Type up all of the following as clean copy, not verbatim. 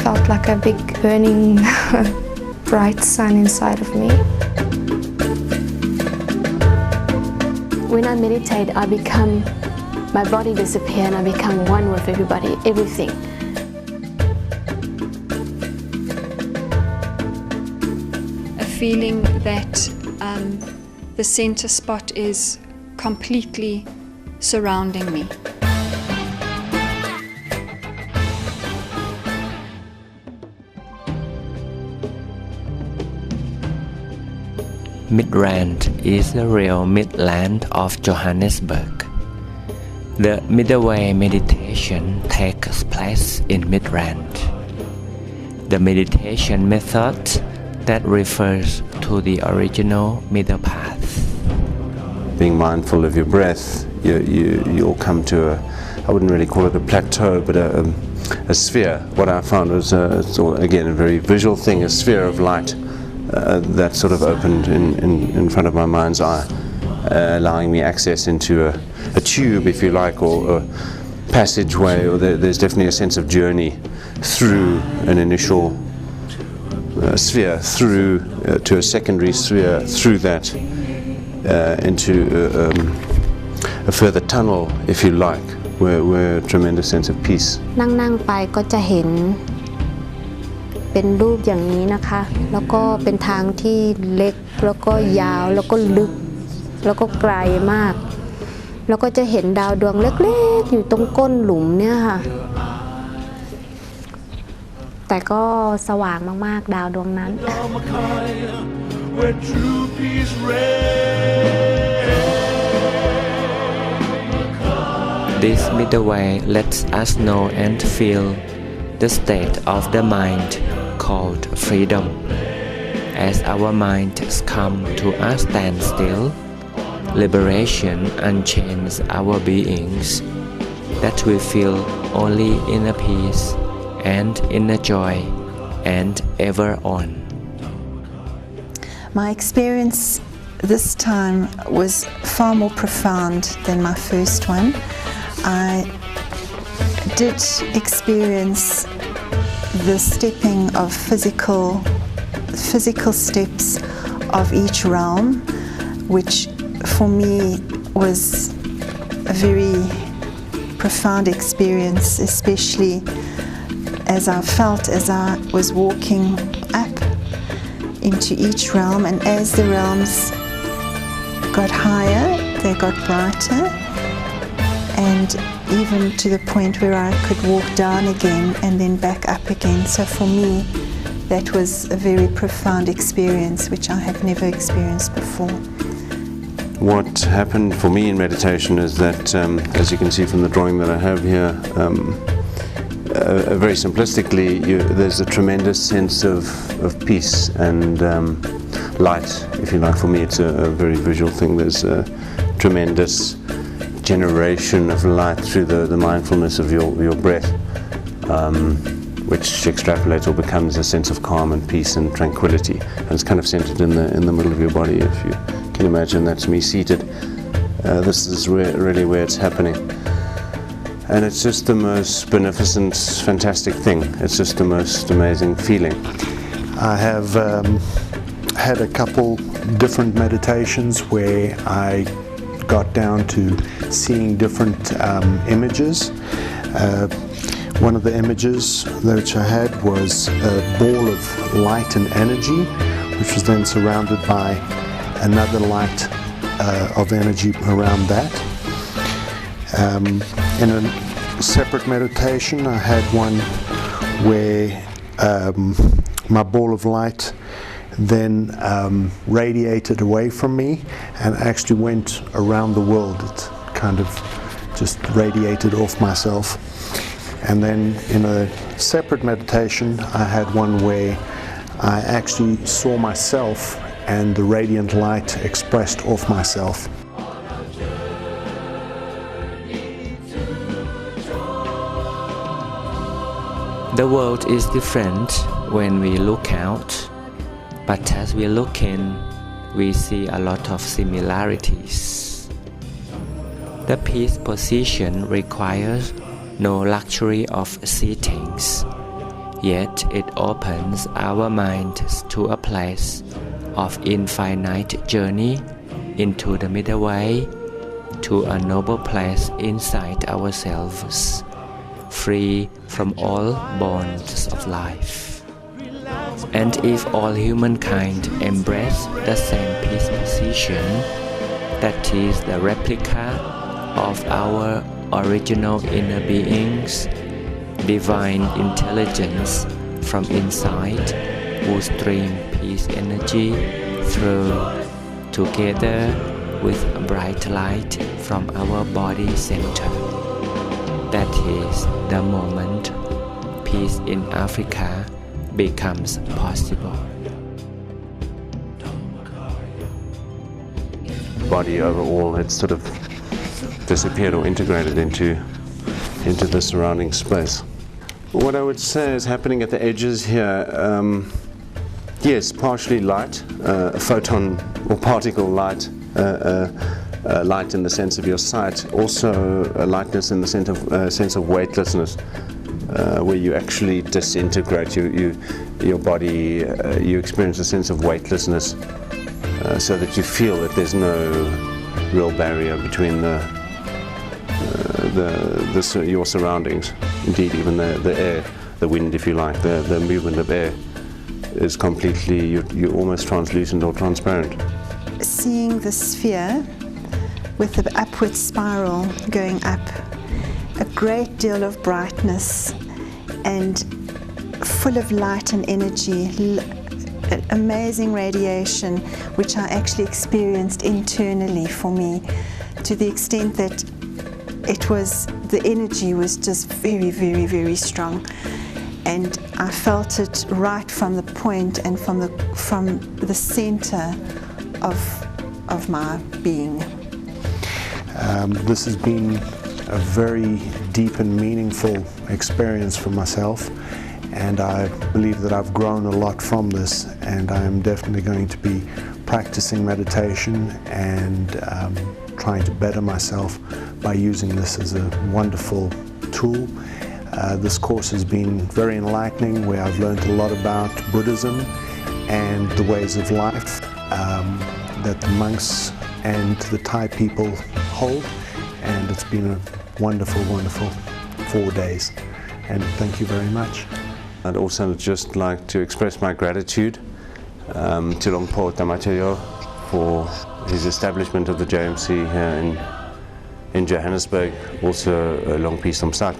felt like a big burning bright sun inside of me. When I meditate, my body disappears and I become one with everybody, everything. A feeling that the center spot is completely surrounding me. Midrand is the real midland of Johannesburg. The Midway meditation takes place in Midrand. The meditation method that refers to the original middle path. Being mindful of your breath, you'll come to I wouldn't really call it a plateau, but a sphere. What I found was, again, a very visual thing, a sphere of light that sort of opened in front of my mind's eye, allowing me access into a tube, if you like, or a passageway, or there's definitely a sense of journey through an initial sphere, through to a secondary sphere, through that into a further tunnel, if you like, where a tremendous sense of peace. นั่งไปก็จะเห็นเป็นรูปอย่างนี้นะคะแล้วก็เป็นทางที่เล็กแล้วก็ยาวแล้วก็ลึกแล้วก็ไกลมากแล้วก็จะเห็นดาวดวงเล็กๆอยู่ตรงก้นหลุมเนี่ยค่ะแต่ก็สว่างมากๆดาวดวงนั้น This middle way lets us know and feel the state of the mind called freedom. As our minds come to a standstill, liberation unchains our beings, that we feel only inner peace and inner joy and ever on. My experience this time was far more profound than my first one. I did experience the stepping of physical steps of each realm, which for me was a very profound experience, especially as I felt as I was walking up into each realm, and as the realms got higher, they got brighter, and even to the point where I could walk down again and then back up again. So for me, that was a very profound experience which I have never experienced before. What happened for me in meditation is that, as you can see from the drawing that I have here, very simplistically, there's a tremendous sense of peace and light, if you like. For me, it's a very visual thing. There's a tremendous generation of light through the mindfulness of your breath, which extrapolates or becomes a sense of calm and peace and tranquility. And it's kind of centered in the middle of your body. If you can imagine, that's me seated. This is really where it's happening. And it's just the most beneficent, fantastic thing. It's just the most amazing feeling. I have had a couple different meditations where I got down to seeing different images. One of the images which I had was a ball of light and energy, which was then surrounded by another light of energy around that. In a separate meditation, I had one where my ball of light then radiated away from me and actually went around the world. It kind of just radiated off myself. And then in a separate meditation, I had one where I actually saw myself and the radiant light expressed off myself. The world is different when we look out, but as we look in, we see a lot of similarities. The peace position requires no luxury of seatings. Yet it opens our minds to a place of infinite journey into the middle way, to a noble place inside ourselves, free from all bonds of life. And if all humankind embrace the same peace position, that is the replica of our original inner beings, divine intelligence from inside, will stream peace energy through, together with bright light from our body center. That is the moment peace in Africa becomes possible. Body overall had sort of disappeared or integrated into the surrounding space. What I would say is happening at the edges here, yes, partially light, photon or particle light, light in the sense of your sight, also a lightness in the sense of weightlessness, where you actually disintegrate your body, you experience a sense of weightlessness, so that you feel that there's no real barrier between your surroundings. Indeed, even the air, the wind, if you like, the movement of air is completely, you're almost translucent or transparent. Seeing the sphere with the upward spiral going up, a great deal of brightness and full of light and energy, amazing radiation, which I actually experienced internally for me, to the extent that the energy was just very, very, very strong. And I felt it right from the point and from the center of my being. This has been a very deep and meaningful experience for myself, and I believe that I've grown a lot from this, and I am definitely going to be practicing meditation and trying to better myself by using this as a wonderful tool. This course has been very enlightening, where I've learned a lot about Buddhism and the ways of life that the monks and the Thai people hold, and it's been a wonderful, wonderful 4 days, and thank you very much. I'd also just like to express my gratitude to Longpo Tamachayo for his establishment of the JMC here in Johannesburg, also Longpi Somsak,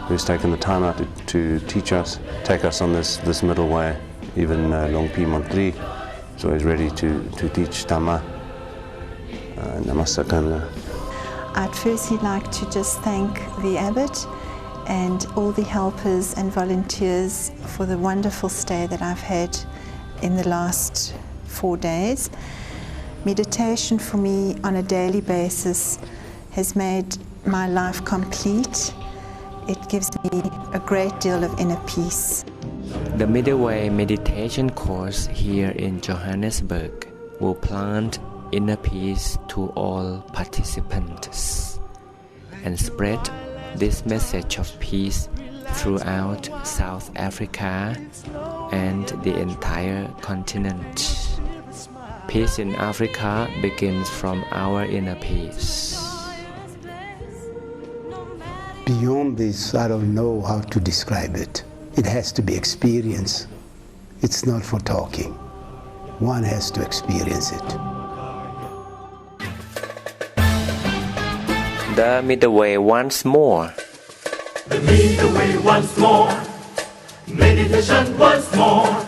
who's taken the time out to teach us, take us on this middle way. Even Longpi Montri is always ready to teach Dhamma. Namaste Kanla. I'd firstly like to just thank the abbot and all the helpers and volunteers for the wonderful stay that I've had in the last 4 days. Meditation for me on a daily basis has made my life complete. It gives me a great deal of inner peace. The Middle Way meditation course here in Johannesburg will plant inner peace to all participants and spread this message of peace throughout South Africa and the entire continent. Peace in Africa begins from our inner peace. Beyond this, I don't know how to describe it. It has to be experienced. It's not for talking. One has to experience it. The Middle Way once more. The Middle Way once more. Meditation once more.